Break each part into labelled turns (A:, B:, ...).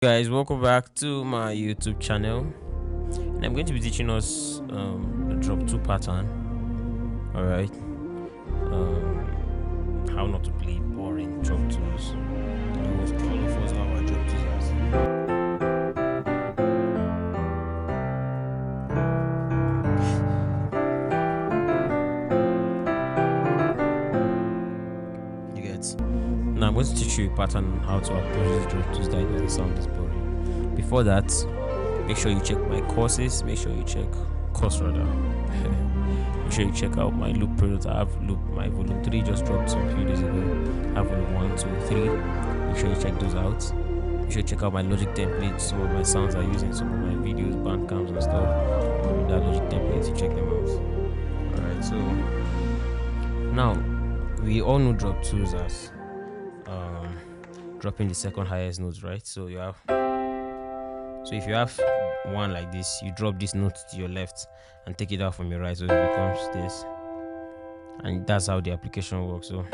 A: Guys, welcome back to my YouTube channel, and I'm going to be teaching us the drop 2 pattern. All right, how not to play boring drop 2s. All of us have our drop 2s. You get. Now I'm going to teach you a pattern on how to approach these drop 2s that doesn't sound this boring. Before that, make sure you check my courses. Make sure you check course rather. Make sure you check out my loop product. I have loop my volume 3 just dropped some few days ago. I have volume 1, 2, 3. Make sure you check those out. Make sure you check out my logic templates. Some of my sounds are using some of my videos, bandcams and stuff. With that logic templates, you check them out. Alright, so now we all know drop 2s as dropping the second highest notes, right? So if you have one like this, you drop this note to your left and take it out from your right, so it becomes this, and that's how the application works. So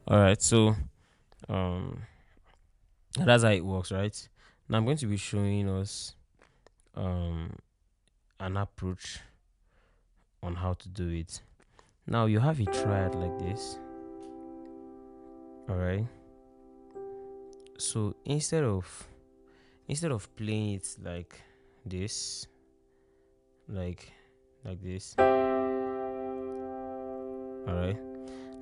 A: all right, so that's how it works, right? Now I'm going to be showing us an approach on how to do it. Now you have a triad like this, all right? So instead of playing it like this, like this, all right?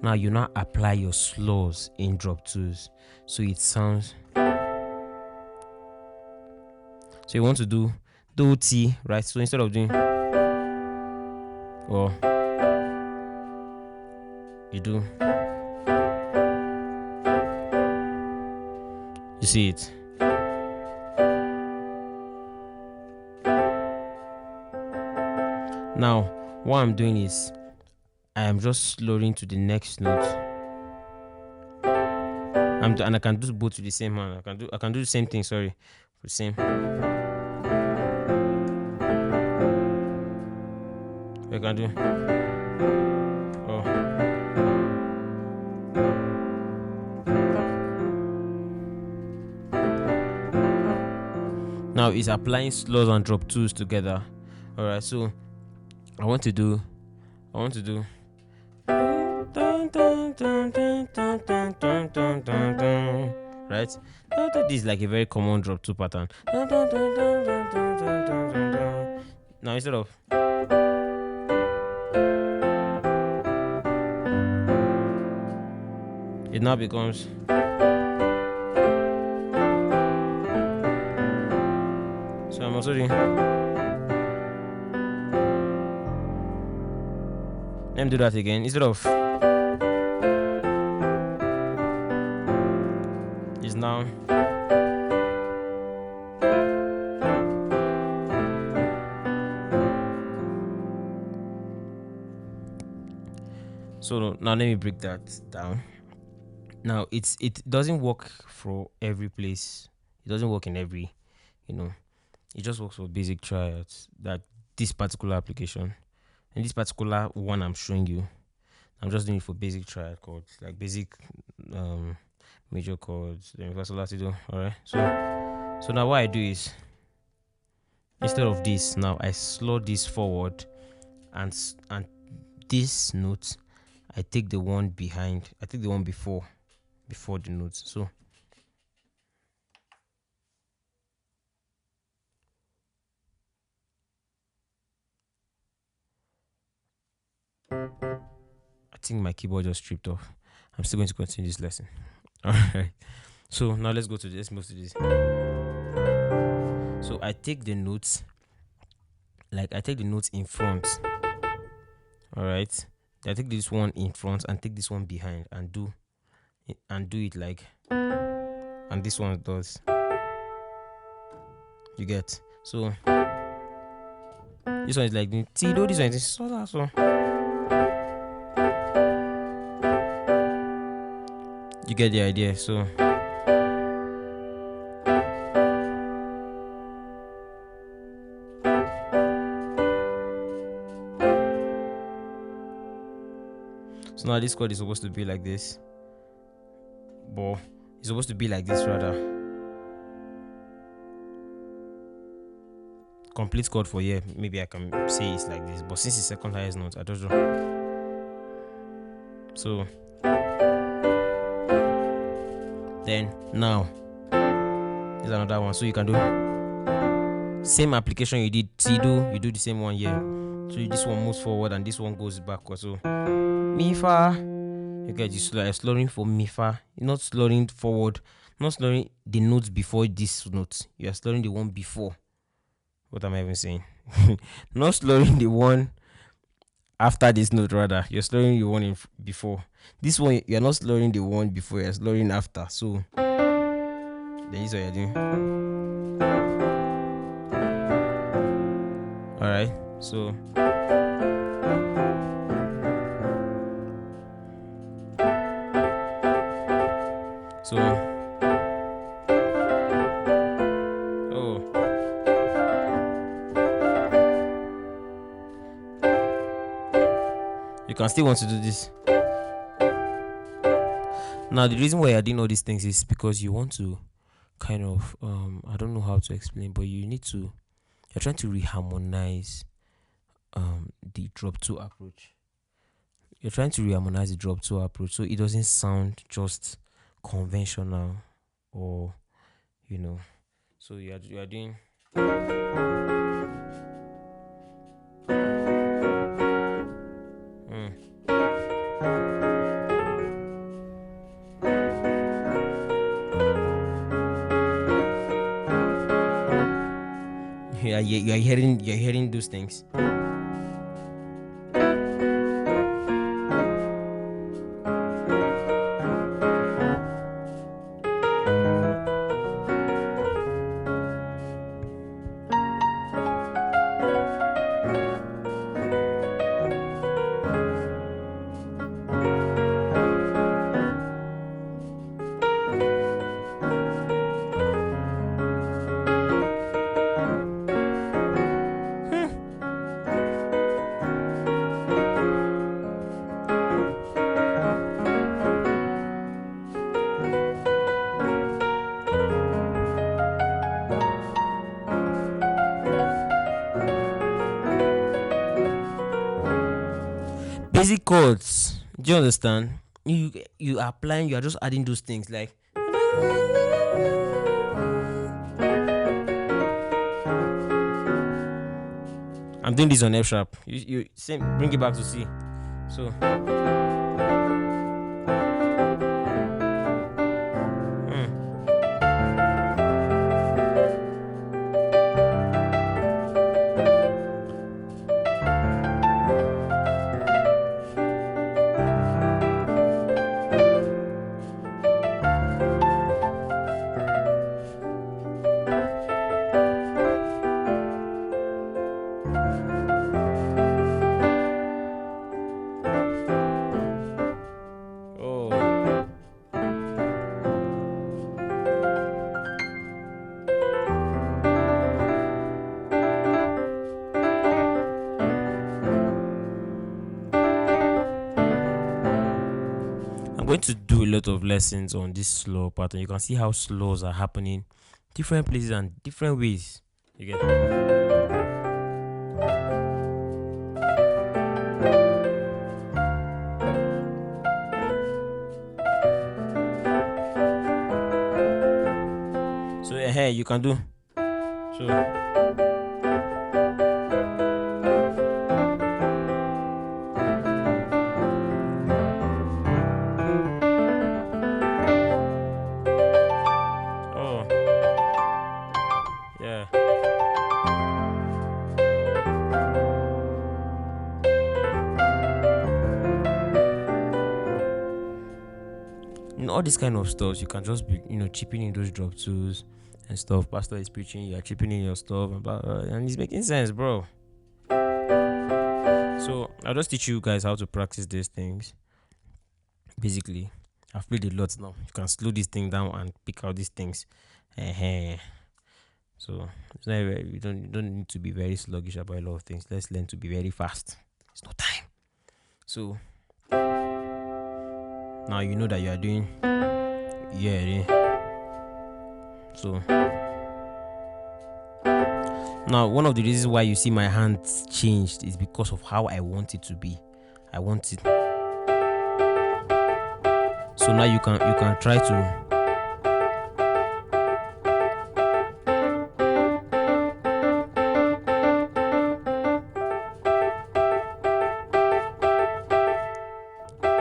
A: Now you now apply your slurs in drop 2s, so it sounds. So you want to do T, right? So instead of doing, well, you do. You see it? Now, what I'm doing is I am just slowing to the next note. And I can do both with the same hand. I can do the same thing. Sorry, the same. I can do. Oh. Now it's applying slurs and drop 2s together. All right, so I want to do. Right? This is like a very common drop 2 pattern. Now instead of it now becomes so I'm also doing. Let me do that again. Instead of is now so now let me break that down. Now it doesn't work for every place. It doesn't work in every, it just works for basic triads. That this particular application and this particular one I'm showing you, I'm just doing it for basic triad chords, like basic major chords, the universal latido. All right. So now what I do is, instead of this, now I slow this forward, and this note, I take the one behind. I take the one before the notes. So I think my keyboard just stripped off. I'm still going to continue this lesson. All right. So now let's go to this. Let's move to this. So I take the notes, in front. All right. I take this one in front and take this one behind and do it like, and this one does. You get? So this one is like the Tido. This one is so. You get the idea. So now this chord is supposed to be like this, but it's supposed to be like this rather. Complete chord for here. Maybe I can say it's like this, but since it's second highest note, I don't know. So then now there's another one. So you can do same application you did. So you do the same one here. So this one moves forward and this one goes backward. So mi fa. You get you slurring for mi fa. You're not slurring forward, not slurring the notes before this note. You are slurring the one before. What am I even saying? Not slurring the one after this note, rather. You're slurring the one before. This one, you're not slurring the one before, you're slurring after. So, that is what you're doing. Alright, so. You can still want to do this. Now, the reason why you're doing all these things is because you want to kind of, I don't know how to explain, but you're trying to reharmonize the drop 2 approach. You're trying to reharmonize the drop 2 approach so it doesn't sound just conventional or, so you are doing. You're hearing those things. Basic chords. Do you understand? You are applying. You are just adding those things like. I'm doing this on F sharp. You same. Bring it back to C. So. I'm going to do a lot of lessons on this slur pattern. You can see how slurs are happening different places and different ways. You get so here you can do so. All this kind of stuff, you can just be, chipping in those drop twos and stuff. Pastor is preaching, you are chipping in your stuff, and blah, blah, and it's making sense, bro. So I'll just teach you guys how to practice these things, basically, I've played a lot now. You can slow this thing down and pick out these things. uh So it's not very, you don't need to be very sluggish about a lot of things. Let's learn to be very fast. It's no time. So now you know that you are doing, yeah. So now one of the reasons why you see my hands changed is because of how I want it to be. I want it. So now you can try to,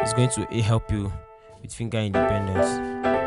A: it's going to help you with finger independence.